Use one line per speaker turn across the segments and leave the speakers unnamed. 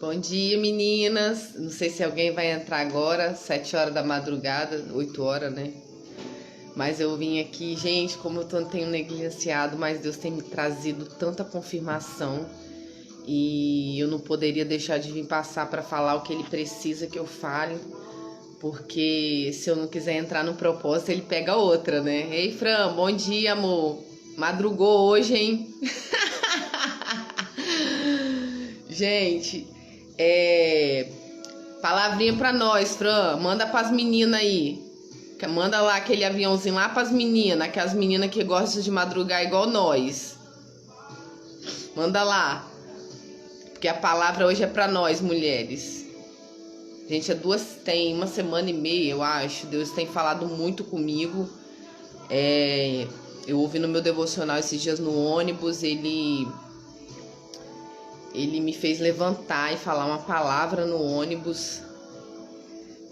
Bom dia, meninas. Não sei se alguém vai entrar agora, 7 horas da madrugada, 8 horas, né? Mas eu vim aqui, gente, como eu tenho negligenciado, mas Deus tem me trazido tanta confirmação e eu não poderia deixar de vir passar para falar o que Ele precisa que eu fale, porque se eu não quiser entrar no propósito, Ele pega outra, né? Ei, Fran, bom dia, amor. Madrugou hoje, hein? Gente, palavrinha pra nós, Fran. Manda pras meninas aí. Manda lá aquele aviãozinho lá pras meninas, aquelas meninas que gostam de madrugar igual nós. Manda lá. Porque a palavra hoje é pra nós, mulheres. Gente, tem 1 semana e meia, eu acho. Deus tem falado muito comigo. Eu ouvi no meu devocional esses dias no ônibus, ele me fez levantar e falar uma palavra no ônibus.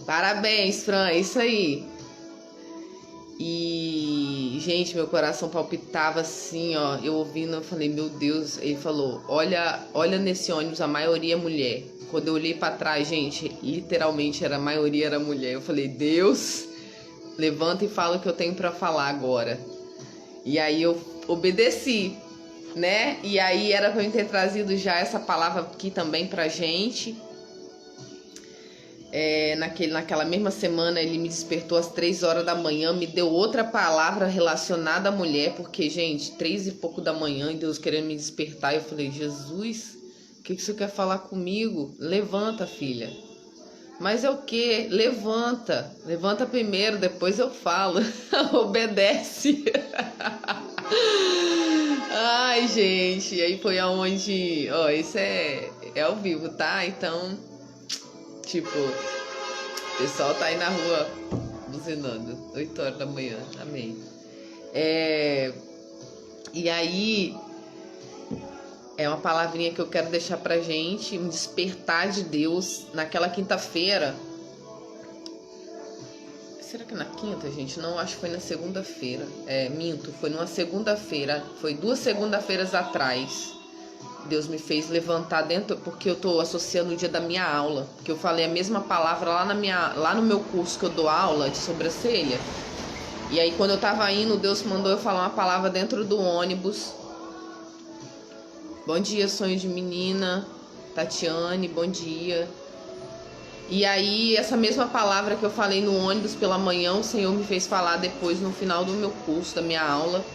Parabéns, Fran, é isso aí. E, gente, meu coração palpitava assim, ó. Eu ouvindo, eu falei, meu Deus. Ele falou, olha nesse ônibus, a maioria é mulher. Quando eu olhei pra trás, gente, literalmente a maioria era mulher. Eu falei, Deus, levanta e fala o que eu tenho pra falar agora. E aí eu obedeci, né? E aí era pra eu ter trazido já essa palavra aqui também pra gente. Naquela mesma semana ele me despertou às 3 horas da manhã, me deu outra palavra relacionada à mulher, porque, gente, 3 e pouco da manhã, e Deus querendo me despertar, eu falei, Jesus, o que você quer falar comigo? Levanta, filha. Mas é o quê? Levanta primeiro, depois eu falo. Obedece. Ai, gente, aí foi aonde, ó, isso é ao vivo, tá? Então, tipo, o pessoal tá aí na rua buzinando, 8 horas da manhã, amém. E aí, é uma palavrinha que eu quero deixar pra gente, um despertar de Deus naquela quinta-feira. Será que é na quinta, gente? Não, acho que foi na segunda-feira. Minto, foi numa segunda-feira. Foi 2 segunda-feiras atrás. Deus me fez levantar dentro, porque eu tô associando o dia da minha aula. Porque eu falei a mesma palavra lá no meu curso que eu dou aula de sobrancelha. E aí, quando eu tava indo, Deus mandou eu falar uma palavra dentro do ônibus. Bom dia, sonho de menina. Tatiane, bom dia. E aí, essa mesma palavra que eu falei no ônibus pela manhã, o Senhor me fez falar depois no final do meu curso, da minha aula.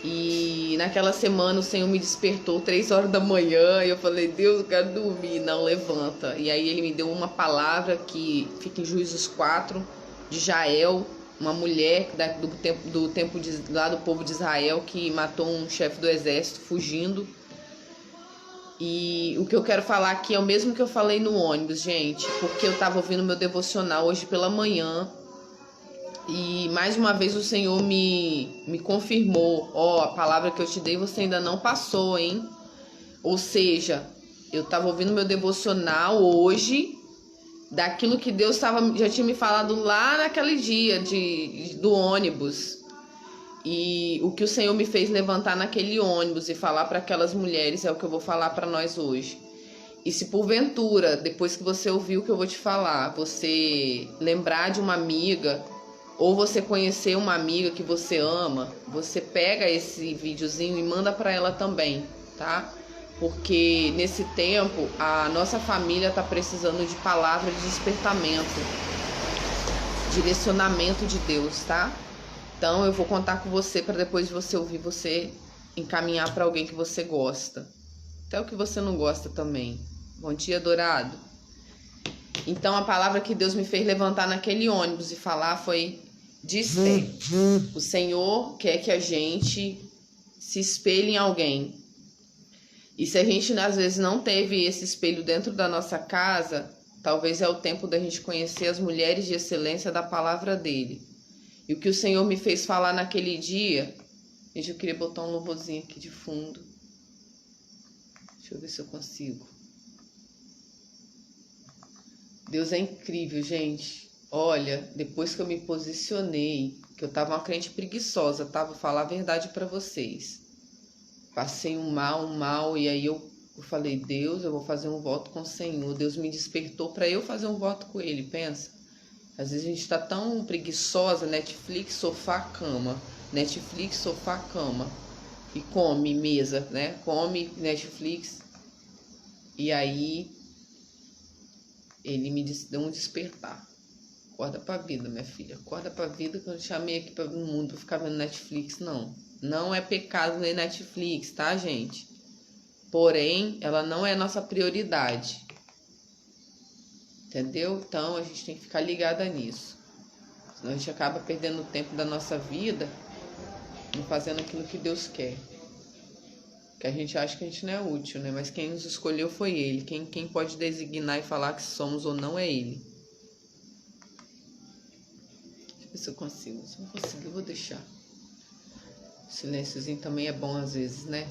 E naquela semana o Senhor me despertou 3 horas da manhã e eu falei, Deus, eu quero dormir. Não, levanta. E aí ele me deu uma palavra que fica em Juízes 4, de Jael, uma mulher do tempo lá do povo de Israel que matou um chefe do exército fugindo. E o que eu quero falar aqui é o mesmo que eu falei no ônibus, gente, porque eu tava ouvindo meu devocional hoje pela manhã e mais uma vez o Senhor me confirmou, a palavra que eu te dei você ainda não passou, hein? Ou seja, eu tava ouvindo meu devocional hoje daquilo que Deus já tinha me falado lá naquele dia do ônibus. E o que o Senhor me fez levantar naquele ônibus e falar para aquelas mulheres é o que eu vou falar para nós hoje. E se porventura, depois que você ouvir o que eu vou te falar, você lembrar de uma amiga ou você conhecer uma amiga que você ama, você pega esse videozinho e manda para ela também, tá? Porque nesse tempo a nossa família tá precisando de palavra de despertamento, direcionamento de Deus, tá? Então eu vou contar com você para depois de você ouvir, você encaminhar para alguém que você gosta. Até o que você não gosta também. Bom dia, dourado. Então a palavra que Deus me fez levantar naquele ônibus e falar foi desper. O Senhor quer que a gente se espelhe em alguém. E se a gente às vezes não teve esse espelho dentro da nossa casa, talvez é o tempo da gente conhecer as mulheres de excelência da palavra dele. E o que o Senhor me fez falar naquele dia... Gente, eu queria botar um louvorzinho aqui de fundo. Deixa eu ver se eu consigo. Deus é incrível, gente. Olha, depois que eu me posicionei, que eu tava uma crente preguiçosa, tá? Vou falar a verdade pra vocês. Passei um mal, e aí eu Eu falei, Deus, eu vou fazer um voto com o Senhor. Deus me despertou para eu fazer um voto com Ele, pensa. Às vezes a gente tá tão preguiçosa, Netflix, sofá, cama. Netflix, sofá, cama. E come mesa, né? Come Netflix. E aí, Ele me deu um despertar. Acorda pra vida, minha filha. Acorda pra vida, que eu não chamei aqui para o mundo pra ficar vendo Netflix, não. Não é pecado ver Netflix, tá, gente? Porém, ela não é nossa prioridade. Entendeu? Então, a gente tem que ficar ligada nisso. Senão a gente acaba perdendo o tempo da nossa vida não fazendo aquilo que Deus quer. Que a gente acha que a gente não é útil, né? Mas quem nos escolheu foi Ele. Quem pode designar e falar que somos ou não é Ele. Deixa eu ver se eu consigo. Se não conseguir, eu vou deixar. O silênciozinho também é bom às vezes, né?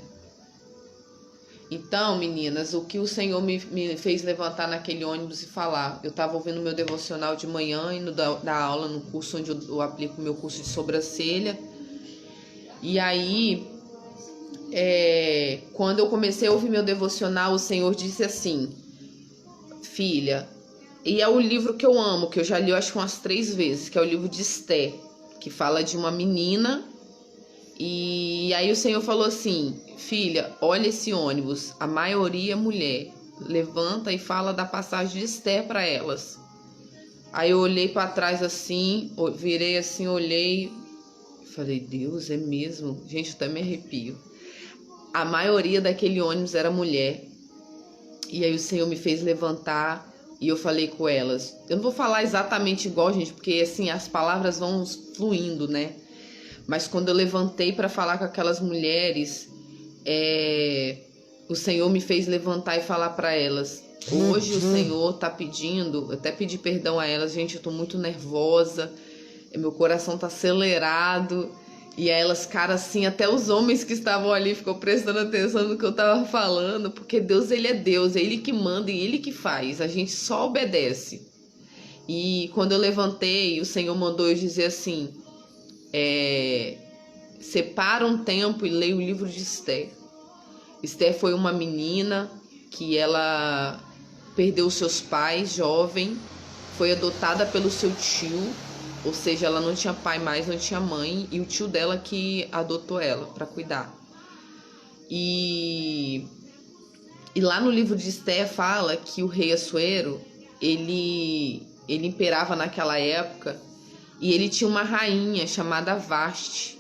Então, meninas, o que o Senhor me fez levantar naquele ônibus e falar. Eu estava ouvindo meu devocional de manhã, indo dar aula no curso onde eu aplico o meu curso de sobrancelha. E aí, quando eu comecei a ouvir meu devocional, o Senhor disse assim, filha, e é o livro que eu amo, que eu já li eu acho que umas 3 vezes, que é o livro de Esté, que fala de uma menina. E aí o Senhor falou assim, filha, olha esse ônibus, a maioria é mulher, levanta e fala da passagem de Esté para elas. Aí eu olhei para trás assim, virei assim, olhei, falei, Deus, é mesmo? Gente, eu até me arrepio. A maioria daquele ônibus era mulher. E aí o Senhor me fez levantar e eu falei com elas. Eu não vou falar exatamente igual, gente, porque assim as palavras vão fluindo, né? Mas quando eu levantei para falar com aquelas mulheres, o Senhor me fez levantar e falar para elas. Hoje o Senhor tá pedindo, eu até pedi perdão a elas, gente, eu tô muito nervosa, meu coração tá acelerado. E aí elas, cara, assim, até os homens que estavam ali ficou prestando atenção no que eu tava falando, porque Deus, Ele é Deus, é Ele que manda e Ele que faz, a gente só obedece. E quando eu levantei, o Senhor mandou eu dizer assim, separa um tempo e leia o livro de Esté. Esté foi uma menina que ela perdeu seus pais jovem, foi adotada pelo seu tio, ou seja, ela não tinha pai mais, não tinha mãe, e o tio dela que adotou ela para cuidar. E lá no livro de Esté fala que o rei Assuero, ele imperava naquela época, e ele tinha uma rainha chamada Vaste.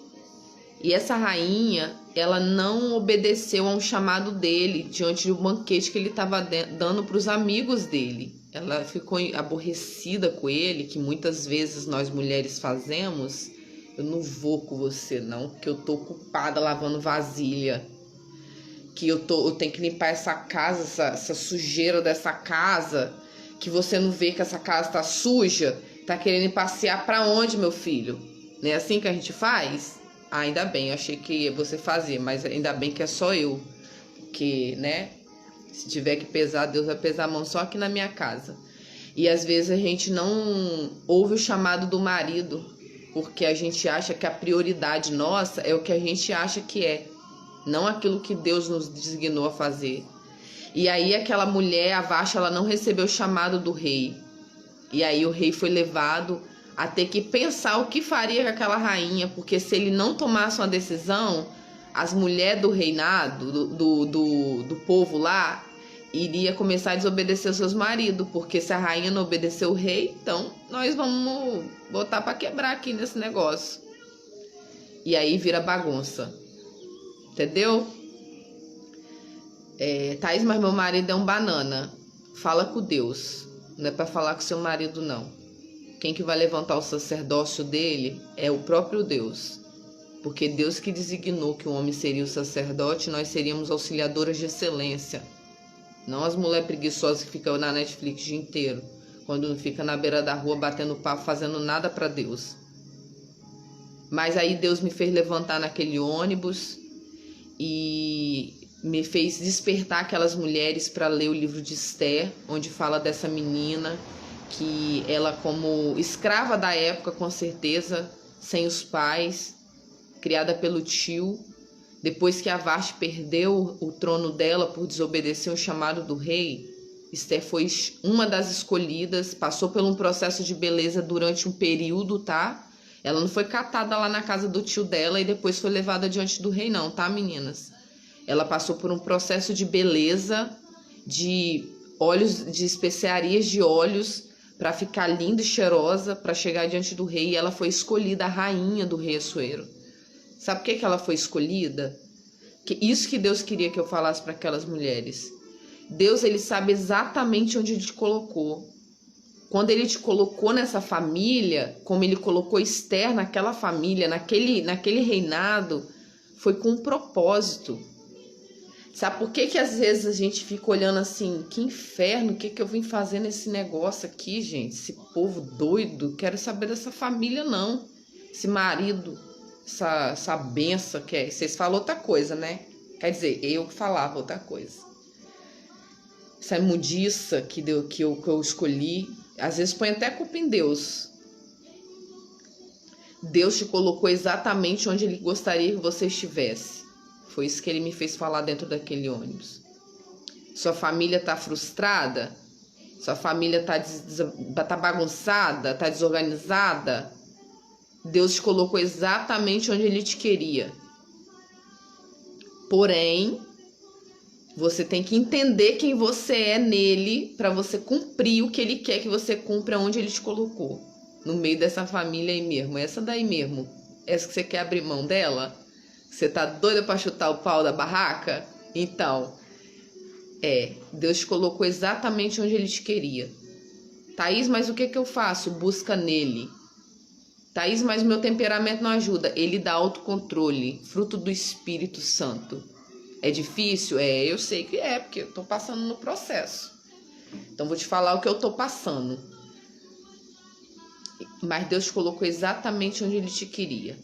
E essa rainha, ela não obedeceu a um chamado dele diante do banquete que ele estava dando para os amigos dele. Ela ficou aborrecida com ele, que muitas vezes nós mulheres fazemos. Eu não vou com você não, porque eu tô ocupada lavando vasilha. Que eu tenho que limpar essa casa, essa sujeira dessa casa. Que você não vê que essa casa tá suja. Tá querendo passear pra onde, meu filho? Não é assim que a gente faz? Ah, ainda bem, eu achei que você fazia, mas ainda bem que é só eu. Porque, né? Se tiver que pesar, Deus vai pesar a mão só aqui na minha casa. E às vezes a gente não ouve o chamado do marido, porque a gente acha que a prioridade nossa é o que a gente acha que é, não aquilo que Deus nos designou a fazer. E aí aquela mulher, a Vashti, ela não recebeu o chamado do rei. E aí o rei foi levado a ter que pensar o que faria com aquela rainha, porque se ele não tomasse uma decisão, as mulheres do reinado, do povo lá, iria começar a desobedecer os seus maridos, porque se a rainha não obedeceu o rei, então nós vamos botar para quebrar aqui nesse negócio. E aí vira bagunça. Entendeu? Thaís, mas meu marido é um banana. Fala com Deus. Não é para falar com seu marido, não. Quem que vai levantar o sacerdócio dele é o próprio Deus. Porque Deus que designou que o homem seria o sacerdote, nós seríamos auxiliadoras de excelência. Não as mulheres preguiçosas que ficam na Netflix o dia inteiro. Quando não fica na beira da rua batendo papo, fazendo nada para Deus. Mas aí Deus me fez levantar naquele ônibus e me fez despertar aquelas mulheres para ler o livro de Esté, onde fala dessa menina que ela, como escrava da época, com certeza, sem os pais, criada pelo tio, Depois que a Vasti perdeu o trono dela por desobedecer o chamado do rei, Esther foi uma das escolhidas, passou por um processo de beleza durante um período, tá? Ela não foi catada lá na casa do tio dela e depois foi levada diante do rei, não, tá, meninas? Ela passou por um processo de beleza, de óleos, de especiarias de óleos, para ficar linda e cheirosa, para chegar diante do rei. E ela foi escolhida a rainha do rei Assuero. Sabe por que ela foi escolhida? Isso que Deus queria que eu falasse para aquelas mulheres. Deus, ele sabe exatamente onde ele te colocou. Quando ele te colocou nessa família, como ele colocou Esther naquela família, naquele reinado, foi com um propósito. Sabe por que às vezes a gente fica olhando assim, que inferno, o que eu vim fazer nesse negócio aqui, gente? Esse povo doido, quero saber dessa família não. Esse marido, essa benção que é. Vocês falam outra coisa, né? Quer dizer, eu que falava outra coisa. Essa imundiça que eu escolhi, às vezes põe até culpa em Deus. Deus te colocou exatamente onde ele gostaria que você estivesse. Foi isso que ele me fez falar dentro daquele ônibus. Sua família tá frustrada? Sua família tá bagunçada? Tá desorganizada? Deus te colocou exatamente onde ele te queria. Porém, você tem que entender quem você é nele para você cumprir o que ele quer que você cumpra onde ele te colocou. No meio dessa família aí mesmo. Essa daí mesmo. Essa que você quer abrir mão dela? Você tá doida para chutar o pau da barraca? Então, Deus te colocou exatamente onde ele te queria. Thaís, mas o que eu faço? Busca nele. Thaís, mas meu temperamento não ajuda. Ele dá autocontrole, fruto do Espírito Santo. É difícil? Eu sei que é, porque eu tô passando no processo. Então, vou te falar o que eu tô passando. Mas Deus te colocou exatamente onde ele te queria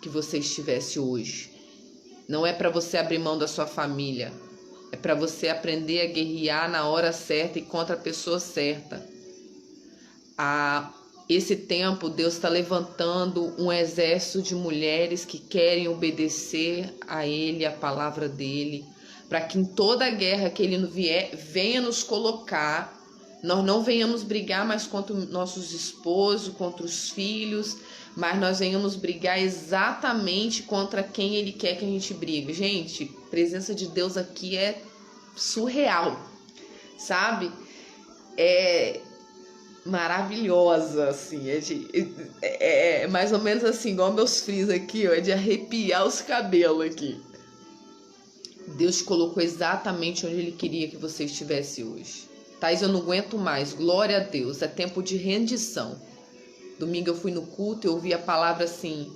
que você estivesse hoje. Não é para você abrir mão da sua família. É para você aprender a guerrear na hora certa e contra a pessoa certa. Esse tempo, Deus está levantando um exército de mulheres que querem obedecer a Ele, a palavra dEle, para que em toda a guerra que Ele venha nos colocar, nós não venhamos brigar mais contra nossos esposos, contra os filhos, mas nós venhamos brigar exatamente contra quem Ele quer que a gente brigue. Gente, a presença de Deus aqui é surreal, sabe? É maravilhosa, assim, é mais ou menos assim, igual meus filhos aqui, ó, é de arrepiar os cabelos aqui. Deus te colocou exatamente onde Ele queria que você estivesse hoje. Thaís, eu não aguento mais, glória a Deus, é tempo de rendição. Domingo eu fui no culto e ouvi a palavra assim,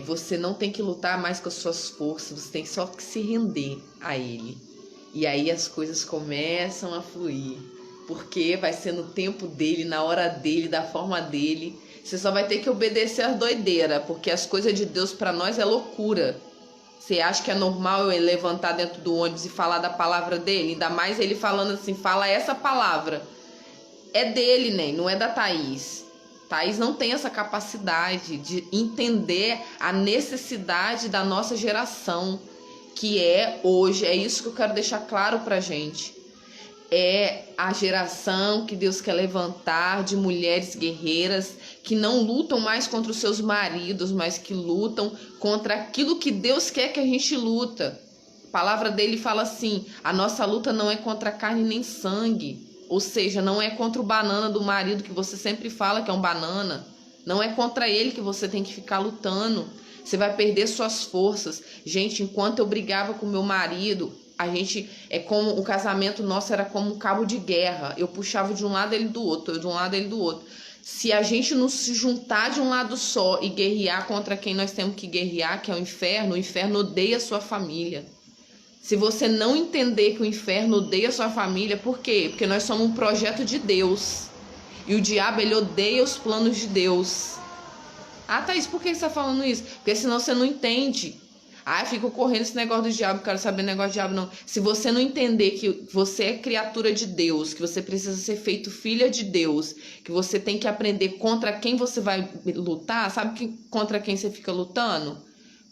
você não tem que lutar mais com as suas forças, você tem só que se render a Ele. E aí as coisas começam a fluir. Porque vai ser no tempo dele, na hora dele, da forma dele. Você só vai ter que obedecer às doideiras, porque as coisas de Deus para nós é loucura. Você acha que é normal eu levantar dentro do ônibus e falar da palavra dele? Ainda mais ele falando assim, fala essa palavra. É dele, né? Não é da Thaís. Thaís não tem essa capacidade de entender a necessidade da nossa geração, que é hoje. É isso que eu quero deixar claro pra gente. É a geração que Deus quer levantar de mulheres guerreiras que não lutam mais contra os seus maridos, mas que lutam contra aquilo que Deus quer que a gente luta. A palavra dele fala assim, a nossa luta não é contra carne nem sangue, ou seja, não é contra o banana do marido que você sempre fala que é um banana, não é contra ele que você tem que ficar lutando, você vai perder suas forças. Gente, enquanto eu brigava com meu marido, como o casamento nosso era como um cabo de guerra. Eu puxava de um lado ele do outro, eu de um lado ele do outro. Se a gente não se juntar de um lado só e guerrear contra quem nós temos que guerrear, que é o inferno odeia a sua família. Se você não entender que o inferno odeia a sua família, por quê? Porque nós somos um projeto de Deus. E o diabo, ele odeia os planos de Deus. Ah, Thaís, por que você está falando isso? Porque senão você não entende. Ah, eu fico correndo esse negócio do diabo, quero saber negócio do diabo, não. Se você não entender que você é criatura de Deus, que você precisa ser feito filha de Deus, que você tem que aprender contra quem você vai lutar, sabe contra quem você fica lutando?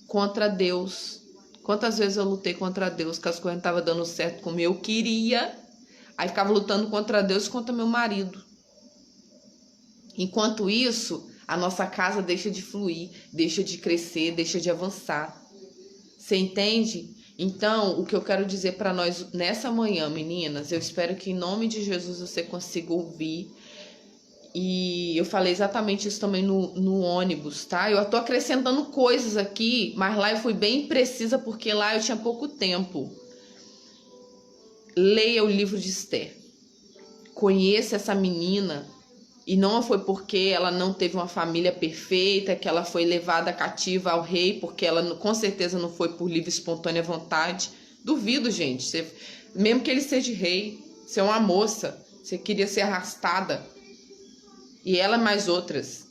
contra Deus. Quantas vezes eu lutei contra Deus, que as coisas não estavam dando certo como eu queria, aí ficava lutando contra Deus e contra meu marido. Enquanto isso, a nossa casa deixa de fluir, deixa de crescer, deixa de avançar. Você entende? Então, o que eu quero dizer para nós nessa manhã, meninas, eu espero que em nome de Jesus você consiga ouvir. E eu falei exatamente isso também no ônibus, tá? Eu tô acrescentando coisas aqui, mas lá eu fui bem precisa porque lá eu tinha pouco tempo. Leia o livro de Esther. Conheça essa menina. E não foi porque ela não teve uma família perfeita, que ela foi levada cativa ao rei, porque ela com certeza não foi por livre e espontânea vontade. Duvido, gente. Mesmo que ele seja rei, você é uma moça, você queria ser arrastada. E ela mais outras.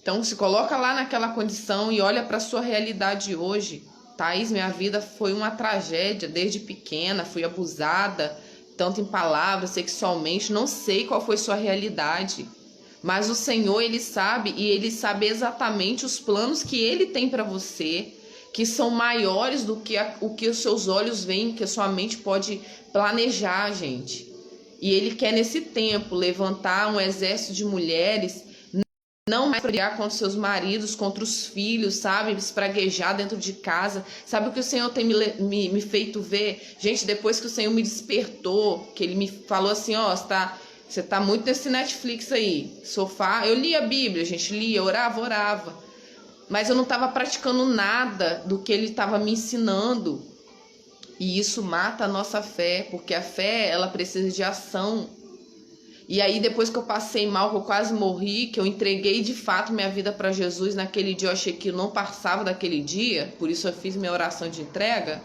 Então se coloca lá naquela condição e olha para a sua realidade hoje. Thaís, minha vida foi uma tragédia desde pequena, fui abusada, tanto em palavras, sexualmente, não sei qual foi sua realidade. Mas o Senhor, Ele sabe, e Ele sabe exatamente os planos que Ele tem para você, que são maiores do que o que os seus olhos veem, que a sua mente pode planejar, gente. E Ele quer nesse tempo levantar um exército de mulheres, não mais brigar contra seus maridos, contra os filhos, sabe? Espraguejar dentro de casa. Sabe o que o Senhor tem me feito ver? Gente, depois que o Senhor me despertou, que Ele me falou assim, ó, você tá muito nesse Netflix aí, sofá. Eu lia a Bíblia, gente, lia, orava. Mas eu não estava praticando nada do que Ele estava me ensinando. E isso mata a nossa fé, porque a fé, ela precisa de ação. E aí, depois que eu passei mal, que eu quase morri, que eu entreguei de fato minha vida para Jesus, naquele dia eu achei que eu não passava daquele dia, por isso eu fiz minha oração de entrega.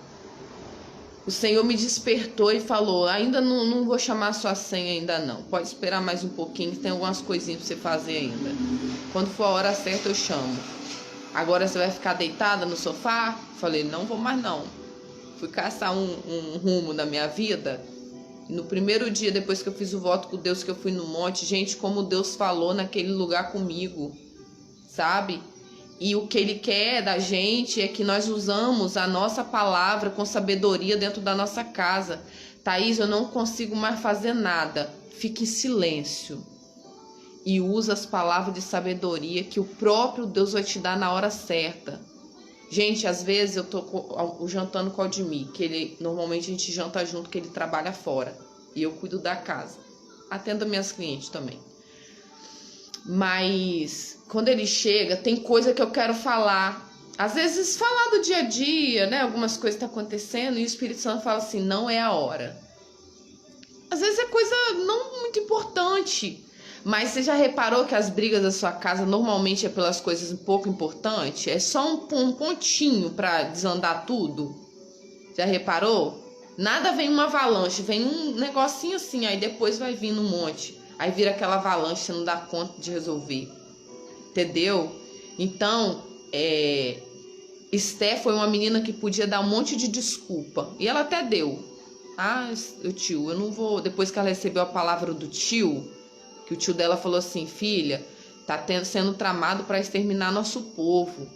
O Senhor me despertou e falou, ainda não vou chamar a sua senha ainda não, pode esperar mais um pouquinho, tem algumas coisinhas para você fazer ainda. Quando for a hora certa eu chamo. Agora você vai ficar deitada no sofá? Falei, não vou mais não. Fui caçar um rumo na minha vida. No primeiro dia, depois que eu fiz o voto com Deus, que eu fui no monte, gente, como Deus falou naquele lugar comigo, sabe? E o que Ele quer da gente é que nós usamos a nossa palavra com sabedoria dentro da nossa casa. Thaís, eu não consigo mais fazer nada. Fique em silêncio. E usa as palavras de sabedoria que o próprio Deus vai te dar na hora certa. Gente, às vezes eu tô jantando com o Aldemir, que normalmente a gente janta junto, que ele trabalha fora. E eu cuido da casa. Atendo minhas clientes também. Mas quando ele chega, tem coisa que eu quero falar. Às vezes falar do dia a dia, né? Algumas coisas estão acontecendo e o Espírito Santo fala assim, não é a hora. Às vezes é coisa não muito importante. Mas você já reparou que as brigas da sua casa normalmente é pelas coisas um pouco importantes? É só um pontinho para desandar tudo? Já reparou? Nada vem uma avalanche, vem um negocinho assim, aí depois vai vindo um monte. Aí vira aquela avalanche, você não dá conta de resolver. Entendeu? Então, Esther foi uma menina que podia dar um monte de desculpa. E ela até deu. Ah, tio, eu não vou... Depois que ela recebeu a palavra do tio... que o tio dela falou assim, filha, tá sendo tramado para exterminar nosso povo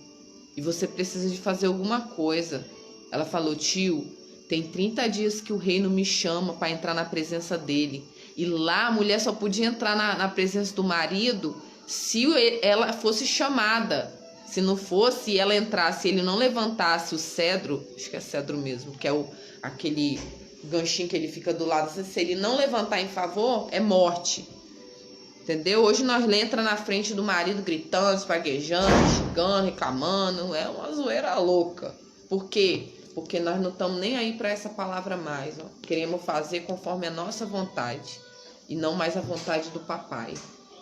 e você precisa de fazer alguma coisa. Ela falou, tio, tem 30 dias que o reino me chama para entrar na presença dele e lá a mulher só podia entrar na presença do marido se ela fosse chamada. Se não fosse e ela entrasse, ele não levantasse o cedro, acho que é cedro mesmo, que é aquele ganchinho que ele fica do lado, se ele não levantar em favor, é morte. Entendeu? Hoje nós entra na frente do marido gritando, espaguejando, xingando, reclamando. É uma zoeira louca. Por quê? Porque nós não estamos nem aí para essa palavra mais. Ó. Queremos fazer conforme a nossa vontade. E não mais a vontade do papai.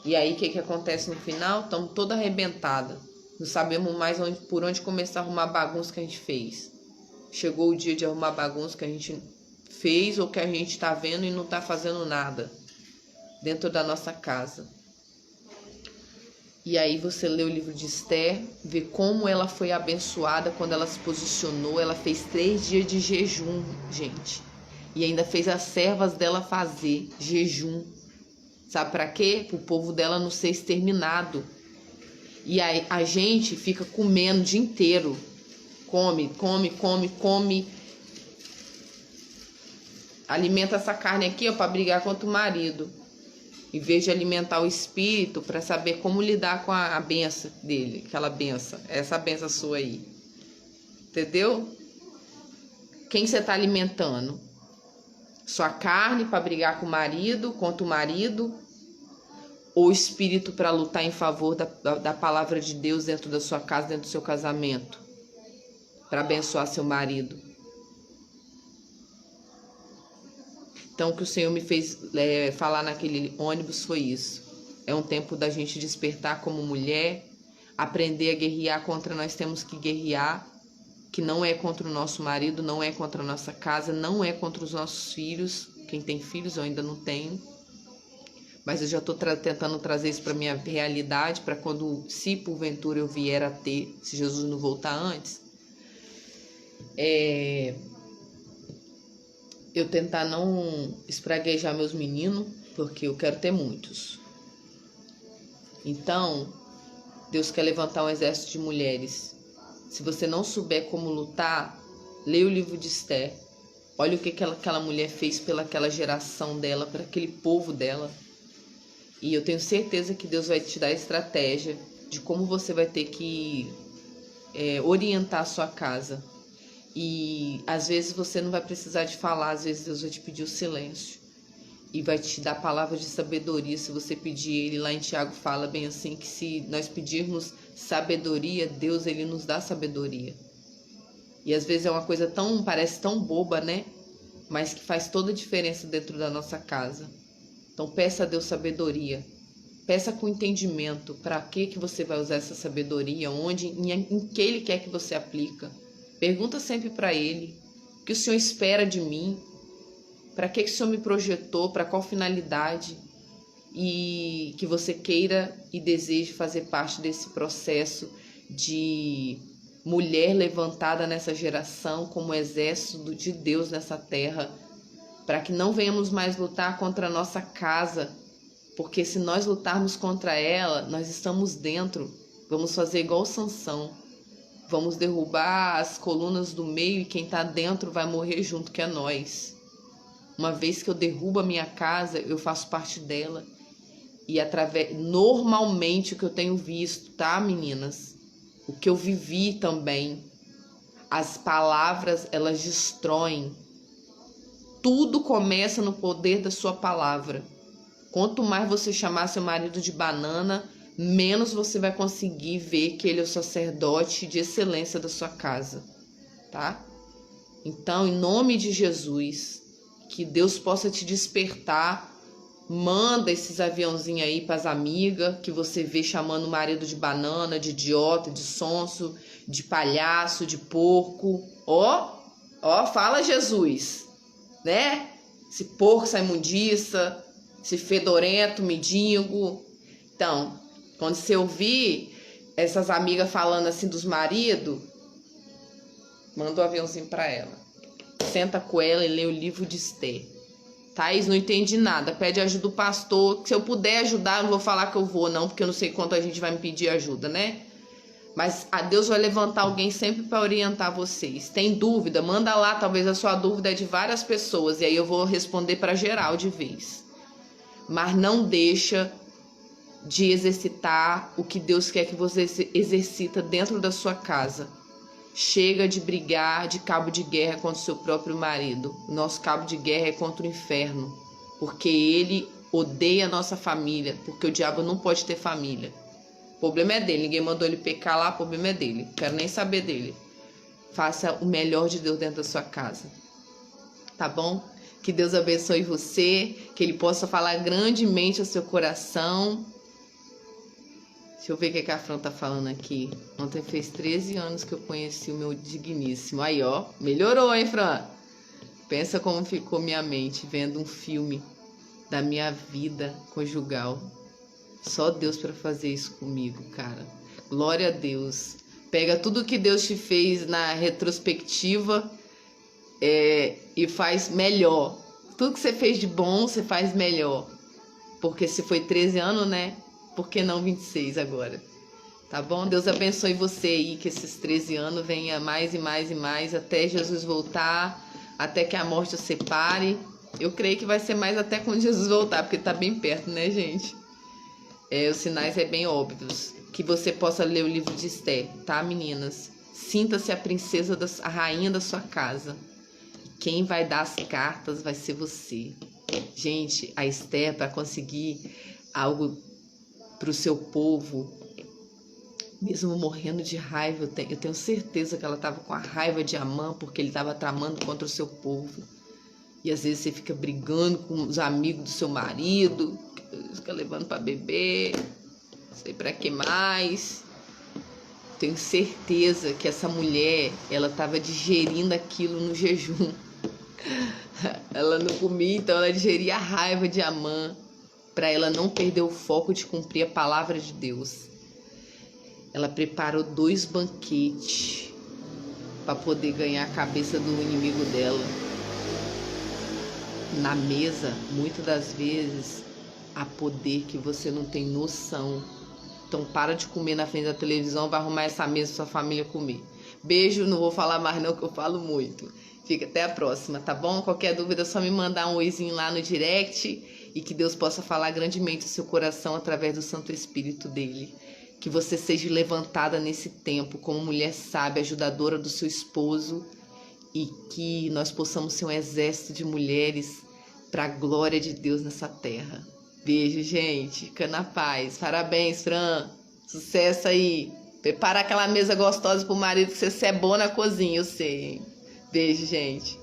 E aí o que acontece no final? Estamos toda arrebentada. Não sabemos mais por onde começar a arrumar a bagunça que a gente fez. Chegou o dia de arrumar a bagunça que a gente fez ou que a gente está vendo e não está fazendo nada dentro da nossa casa. E aí você lê o livro de Esther, vê como ela foi abençoada quando ela se posicionou. Ela fez 3 dias de jejum, gente. E ainda fez as servas dela fazer jejum. Sabe para quê? Para o povo dela não ser exterminado. E aí a gente fica comendo o dia inteiro. come, come, come, come. Alimenta essa carne aqui, ó, para brigar contra o marido. Em vez de alimentar o espírito para saber como lidar com a benção dele, aquela benção, essa benção sua aí. Entendeu? Quem você está alimentando? Sua carne para brigar com o marido, contra o marido? Ou o espírito para lutar em favor da palavra de Deus dentro da sua casa, dentro do seu casamento? Para abençoar seu marido? Então, o que o Senhor me fez falar naquele ônibus foi isso. É um tempo da gente despertar como mulher, aprender a guerrear contra nós temos que guerrear, que não é contra o nosso marido, não é contra a nossa casa, não é contra os nossos filhos. Quem tem filhos, eu ainda não tenho. Mas eu já estou tentando trazer isso para a minha realidade, para quando, se porventura eu vier a ter, se Jesus não voltar antes, eu tentar não espraguejar meus meninos, porque eu quero ter muitos. Então, Deus quer levantar um exército de mulheres. Se você não souber como lutar, leia o livro de Esther. Olha o que aquela mulher fez pelaquela geração dela, para aquele povo dela. E eu tenho certeza que Deus vai te dar estratégia de como você vai ter que orientar a sua casa. E às vezes você não vai precisar de falar, às vezes Deus vai te pedir o silêncio. E vai te dar palavras de sabedoria se você pedir ele. Lá em Tiago fala bem assim, que se nós pedirmos sabedoria, Deus ele nos dá sabedoria. E às vezes é uma coisa parece tão boba, né? Mas que faz toda a diferença dentro da nossa casa. Então peça a Deus sabedoria. Peça com entendimento para que você vai usar essa sabedoria, onde, em que ele quer que você aplica. Pergunta sempre para ele, o que o Senhor espera de mim? Para que o Senhor me projetou? Para qual finalidade? E que você queira e deseje fazer parte desse processo de mulher levantada nessa geração como exército de Deus nessa terra, para que não venhamos mais lutar contra a nossa casa, porque se nós lutarmos contra ela, nós estamos dentro. Vamos fazer igual Sansão. Vamos derrubar as colunas do meio e quem está dentro vai morrer junto, que é nós. Uma vez que eu derrubo a minha casa, eu faço parte dela. E normalmente o que eu tenho visto, tá, meninas? O que eu vivi também. As palavras, elas destroem. Tudo começa no poder da sua palavra. Quanto mais você chamar seu marido de banana, menos você vai conseguir ver que ele é o sacerdote de excelência da sua casa, tá? Então, em nome de Jesus, que Deus possa te despertar. Manda esses aviãozinhos aí para as amigas que você vê chamando o marido de banana, de idiota, de sonso, de palhaço, de porco. Ó, fala Jesus, né? Esse porco, essa imundiça, esse fedorento, mendigo. Então, quando você ouvir essas amigas falando assim dos maridos, manda um aviãozinho para ela. Senta com ela e lê o livro de Esther. Thaís, não entendi nada. Pede ajuda do pastor. Se eu puder ajudar, eu não vou falar que eu vou, não, porque eu não sei quanto a gente vai me pedir ajuda, né? Mas a Deus vai levantar alguém sempre para orientar vocês. Tem dúvida? Manda lá, talvez a sua dúvida é de várias pessoas. E aí eu vou responder para geral de vez. Mas não deixa de exercitar o que Deus quer que você exercita dentro da sua casa. Chega de brigar de cabo de guerra contra o seu próprio marido. O nosso cabo de guerra é contra o inferno, porque ele odeia a nossa família, porque o diabo não pode ter família. O problema é dele, ninguém mandou ele pecar lá, o problema é dele. Não quero nem saber dele. Faça o melhor de Deus dentro da sua casa. Tá bom? Que Deus abençoe você, que ele possa falar grandemente ao seu coração. Deixa eu ver o que a Fran tá falando aqui. Ontem fez 13 anos que eu conheci o meu digníssimo. Aí, ó, melhorou, hein, Fran? Pensa como ficou minha mente vendo um filme da minha vida conjugal. Só Deus para fazer isso comigo, cara. Glória a Deus. Pega tudo que Deus te fez na retrospectiva e faz melhor. Tudo que você fez de bom, você faz melhor. Porque se foi 13 anos, né? Por que não 26 agora? Tá bom? Deus abençoe você aí, que esses 13 anos venha mais e mais e mais, até Jesus voltar, até que a morte os separe. Eu creio que vai ser mais até quando Jesus voltar, porque tá bem perto, né, gente? Os sinais é bem óbvios. Que você possa ler o livro de Esther, tá, meninas? Sinta-se a princesa, a rainha da sua casa. Quem vai dar as cartas vai ser você. Gente, a Esther, para conseguir algo para o seu povo, mesmo morrendo de raiva, eu tenho certeza que ela estava com a raiva de Amã, porque ele estava tramando contra o seu povo. E às vezes você fica brigando com os amigos do seu marido, fica levando para beber, não sei para que mais. Tenho certeza que essa mulher, ela estava digerindo aquilo no jejum. Ela não comia, então ela digeria a raiva de Amã, para ela não perder o foco de cumprir a palavra de Deus. Ela preparou 2 banquetes para poder ganhar a cabeça do inimigo dela. Na mesa, muitas das vezes, há poder que você não tem noção. Então para de comer na frente da televisão, vai arrumar essa mesa pra sua família comer. Beijo, não vou falar mais não, que eu falo muito. Fica até a próxima, tá bom? Qualquer dúvida é só me mandar um oizinho lá no direct, e que Deus possa falar grandemente o seu coração através do Santo Espírito dele. Que você seja levantada nesse tempo como mulher sábia, ajudadora do seu esposo, e que nós possamos ser um exército de mulheres para a glória de Deus nessa terra. Beijo, gente. Fica na paz. Parabéns, Fran. Sucesso aí. Prepara aquela mesa gostosa pro marido, que você é boa na cozinha, eu sei, hein? Beijo, gente.